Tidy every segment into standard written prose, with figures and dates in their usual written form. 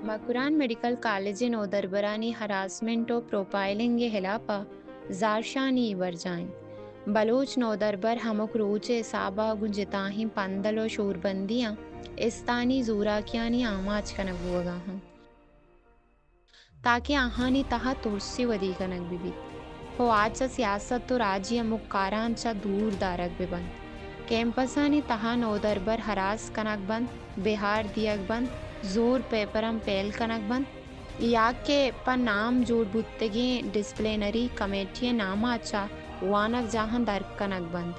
Makuran Medical College'in o darbarani harassment o profiling helapa zarshani ivarjain. Baloch नौदरबर हमक रूचे साबा गुंजताही पंदलो शूरबंदियां इस्तानी जूराकियानी आमाच कनक बुआगा हम ताकि आहानी तहा तुर्सी वदी कनक बिबी हो आचा सियासत तो राज्य मुक्कारांचा दूर दारक बिबन कैंपसानी तहा नौदरबर हरास कनक बंद बिहार दियक बंद जोर पेपरम पेल कनक बंद याक के पर नाम जोड़ बुत्तगी डिस्प्लेनरी कमेटी नामा अच्छा वानक जहां दर्क कनक बंद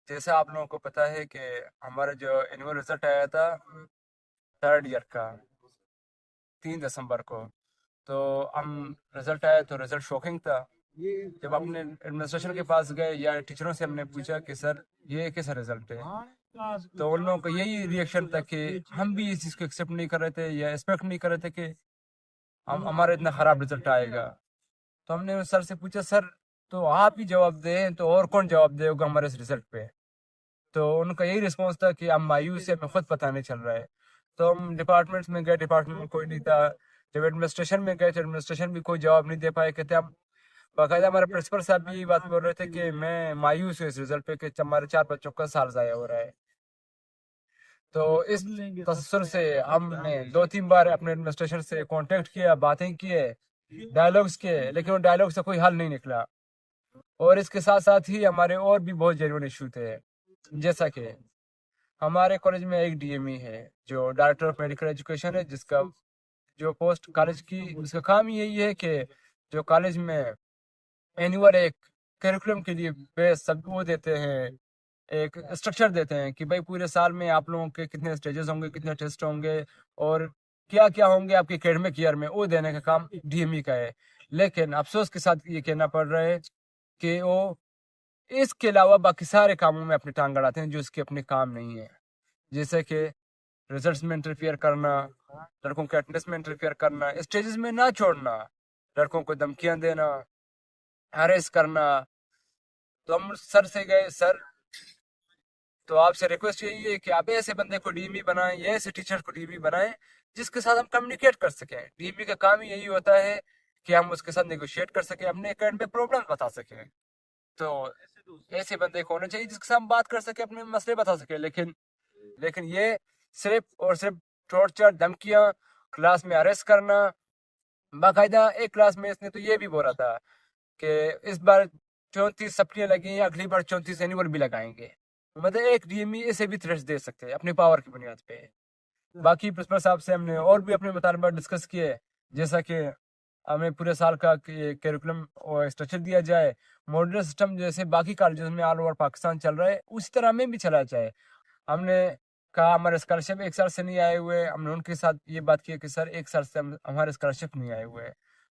जैसे आप लोगों को पता है कि हमारा जो एनुअल रिजल्ट आया था थर्ड ईयर का 3 दिसंबर को, तो हम रिजल्ट आया तो रिजल्ट शॉकिंग था। जब अपने एडमिनिस्ट्रेशन के पास गए या टीचरों से हमने पूछा कि सर ये कैसा रिजल्ट है, तो उन लोगों का यही रिएक्शन था कि हम भी इस चीज़ को एक्सेप्ट नहीं कर रहे थे या एक्सपेक्ट नहीं कर रहे थे कि हमारा इतना ख़राब रिजल्ट आएगा। तो हमने सर से पूछा, सर तो आप ही जवाब दें तो और कौन जवाब देगा हमारे इस रिजल्ट पे। तो उनका यही रिस्पॉन्स था कि हम मायूस है, हमें खुद पता नहीं चल रहा है। तो हम डिपार्टमेंट्स में गए, डिपार्टमेंट में कोई नहीं था। जब एडमिनिस्ट्रेशन में गए तो एडमिनिस्ट्रेशन भी कोई जवाब नहीं दे पाए। कहते हम बाकायदा हमारे प्रिंसिपल साहब भी ये बात बोल रहे थे कि मैं मायूस हूँ इस रिजल्ट पे कि हमारे 4 बच्चों का साल ज़ाया हो रहा है। तो इस तसस्सुर से हमने 2-3 बार अपने एडमिनिस्ट्रेशन से कांटेक्ट किया, बातें किए, डायलॉग्स किए, लेकिन उन डायलॉग से कोई हल नहीं निकला। और इसके साथ साथ ही हमारे और भी बहुत जेन्युइन इशू थे, जैसा कि हमारे कॉलेज में एक डीएमई है जो डायरेक्टर ऑफ मेडिकल एजुकेशन है, जिसका जो पोस्ट कॉलेज की उसका काम ही यही है कि जो कॉलेज में एनुअल एक करिकुलम के लिए बेस सब वो देते हैं, एक स्ट्रक्चर देते हैं कि भाई पूरे साल में आप लोगों के कितने स्टेजेस होंगे, कितने टेस्ट होंगे और क्या क्या होंगे आपके एकेडमिक ईयर में, वो देने का काम डीएमई का है। लेकिन अफसोस के साथ ये कहना पड़ रहा है कि वो इसके अलावा बाकी सारे कामों में अपनी टांग अड़ाते हैं जो इसके अपने काम नहीं है, जैसे कि रिजल्ट्स में इंटरफियर करना, लड़कों के अटेंडेंस में इंटरफियर करना, स्टेजेस में ना छोड़ना, लड़कों को धमकियां देना, हरेस करना। तो हम सर से गए, सर तो आपसे रिक्वेस्ट यही है कि आप ऐसे बंदे को डीएमई बनाएं या ऐसे टीचर को डीएमई बनाएं जिसके साथ हम कम्युनिकेट कर सकें। डीएमई का काम ही यही होता है कि हम उसके साथ नेगोशिएट कर सकें, अपने एकेडमिक प्रॉब्लम बता सकें। तो ऐसे बंदे को होना चाहिए जिसके साथ हम बात कर सके, अपने मसले बता सके। लेकिन ये सिर्फ और सिर्फ टॉर्चर, धमकियां, क्लास में अरेस्ट करना। बाकायदा एक क्लास में इसने तो ये भी बोला था कि इस बार 34 सप्लियां लगी हैं, अगली बार 34 एनुअल भी लगाएंगे। मतलब एक डीएमई ऐसे भी थ्रेट्स दे सकते हैं अपनी पावर की बुनियाद पे। बाकी प्रिंसिपल साहब से हमने और भी अपने मुतालबा डिस्कस किए, जैसा कि हमें पूरे साल का करिकुलम और स्ट्रक्चर दिया जाए, मॉड्यूलर सिस्टम जैसे बाकी कॉलेजेस में ऑल ओवर पाकिस्तान चल रहा है उसी तरह हमें भी चला जाए। हमने कहा हमारे स्कॉलरशिप एक साल से नहीं आए हुए, हमने उनके साथ ये बात की कि सर एक साल से हमारे स्कॉलरशिप नहीं आए हुए,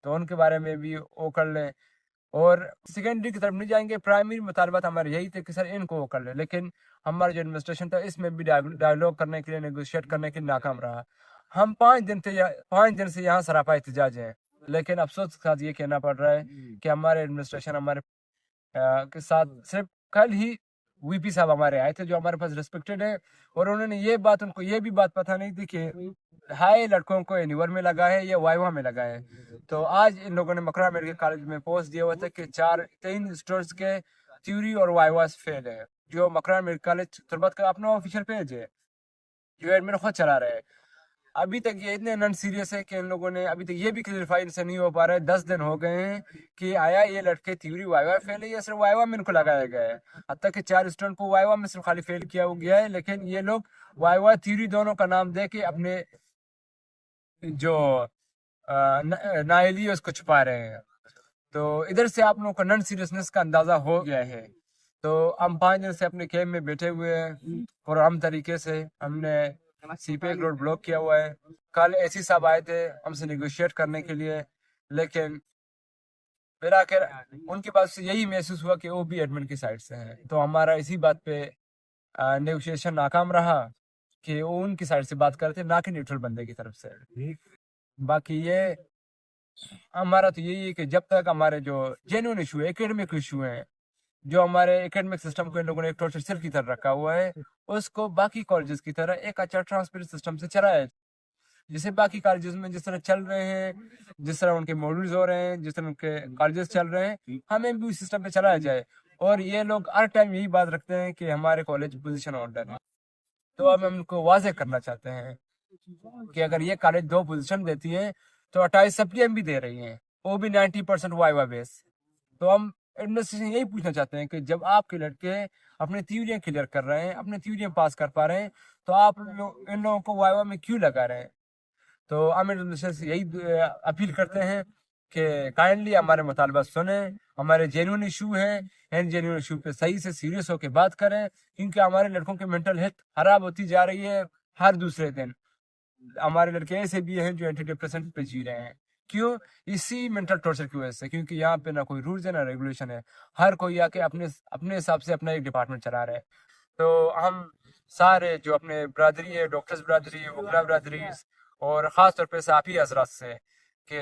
तो उनके बारे में भी वो कर लें। और सेकेंडरी की तरफ नहीं जाएंगे, प्राइमरी मुतालबात हमारे यही थे कि सर इनको वो कर ले। लेकिन हमारा जो एडमिनिस्ट्रेशन था इसमें भी डायलॉग करने के लिए, नेगोशिएट करने के लिए नाकाम रहा। हम 5 दिन से यहाँ सरापा एहतजाज हैं, लेकिन अफसोस के साथ ये कहना पड़ रहा है कि हमारे एडमिनिस्ट्रेशन हमारे के साथ सिर्फ कल ही वीपी साहब हमारे आए थे जो हमारे पास रिस्पेक्टेड है, और उन्होंने उनको ये भी बात पता नहीं थी कि हाई लड़कों को एनुअल में लगा है या वाइवा में लगा है। तो आज इन लोगों ने मकरा मेडिकल कॉलेज में पोस्ट दिया हुआ था कि 3 स्टूडेंट्स के थ्योरी और वाइवा फेल है। जो मकरा मेडिकल कॉलेज तुरबत का अपना ऑफिशियल पेज है जो एडमिन खुद चला रहे हैं। अभी तक ये इतने नॉन सीरियस है कि इन लोगों ने अभी तक ये भी क्लियरिफाई इनसे नहीं हो पा रहा है। 10 दिन हो गए हैं कि आया ये लड़के थ्योरी वाइवा फेल है या सिर्फ वाइवा में इनको लगाया गया है। अब तक के 4 स्टूडेंट को वाइवा में सिर्फ खाली फेल किया गया है, लेकिन ये लोग वाइवा थ्योरी दोनों का नाम दे के अपने जो नाअहली है उसको छुपा रहे हैं। तो इधर से आप लोगों को नॉन सीरियसनेस का अंदाजा हो गया है। तो हम 5 दिन से अपने कैंप में बैठे हुए हैं और हम तरीके से हमने सी पे एक रोड ब्लॉक किया हुआ है। कल एसी साहब आए थे हमसे नेगोशिएट करने के लिए, लेकिन फिर आखिर उनके पास यही महसूस हुआ कि वो भी एडमिन की साइड से हैं, तो हमारा इसी बात पे नेगोशिएशन नाकाम रहा कि वो उनकी साइड से बात करते, ना कि न्यूट्रल बंदे की तरफ से। बाकी ये हमारा तो यही है कि जब तक हमारे जो जेन्युइन इशू है, एकेडमिक इशू है, जो हमारे एकेडमिक सिस्टम को इन लोगों ने एक टॉर्चर सेल की तरह रखा हुआ है, उसको बाकी कॉलेजेस की तरह एक अच्छा ट्रांसपेरेंट सिस्टम से चलाया, जैसे बाकी कॉलेजेस में जिस तरह चल रहे हैं, जिस तरह उनके मॉड्यूल्स हो रहे हैं, जिस तरह उनके कॉलेजेस चल रहे हैं, हमें भी उस सिस्टम पे चलाया जाए। और ये लोग हर टाइम यही बात रखते हैं कि हमारे कॉलेज पोजीशन ऑर्डर है, तो अब हम उनको वाजे करना चाहते हैं कि अगर ये कॉलेज 2 पोजीशन देती है तो 28 सप्लीएम भी दे रही हैं, वो भी 90% वाइवा बेस। तो हम एडमिनिस्ट्रेशन यही पूछना चाहते हैं कि जब आपके लड़के अपनी थ्योरियां क्लियर कर रहे हैं, अपनी थ्योरियां पास कर पा रहे हैं, तो आप इन लोगों को वाइवा में क्यों लगा रहे हैं? तो हम एडमिनिस्ट्रेशन से यही अपील करते हैं कि काइंडली हमारे मुतालबा सुने, हमारे जेन्युइन इशू हैं, इन जेन्युइन इशू पे सही से सीरियस होकर बात करें, क्योंकि हमारे लड़कों की मेंटल हेल्थ खराब होती जा रही है हर दूसरे दिन। हमारे लड़के ऐसे भी हैं जो एंटी डिप्रेसेंट पे जी रहे हैं। क्यों? इसी मेंटल टॉर्चर की वजह से, क्योंकि यहाँ पे ना कोई रूल्स है ना रेगुलेशन है, हर कोई आके अपने अपने हिसाब से अपना एक डिपार्टमेंट चला रहा है। तो हम सारे जो अपने बरादरी है, डॉक्टर्स बरादरी, वकला बरादरी, और ख़ास तौर पे साफ़ी हजरात से कि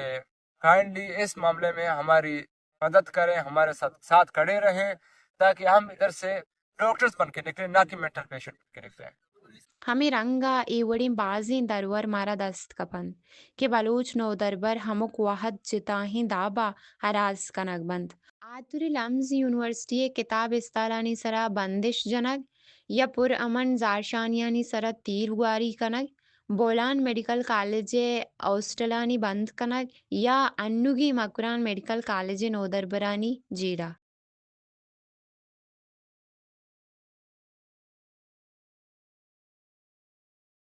काइंडली इस मामले में हमारी मदद करें, हमारे साथ साथ खड़े रहें, ताकि हम इधर से डॉक्टर्स बन के निकलें, ना कि मेंटल पेशेंट बन के निकलें। हमी रंगा एवड़ी बाजी दरवर मारा दस्त कपन के बलूच नो दरबर हमुक वाहद जिताही दाबा हराज कनक बंद आतुरी लम्ज यूनिवर्सिटी किताब इस्तालानी सरा बंदिश जनक या पुर अमन जारशानियानी सरा तीर गुआरी कनक बोलान मेडिकल कॉलेज औस्टलानी बंद कनक या अन्नुगी मकुरान मेडिकल कॉलेज नोदरबरानी जीरा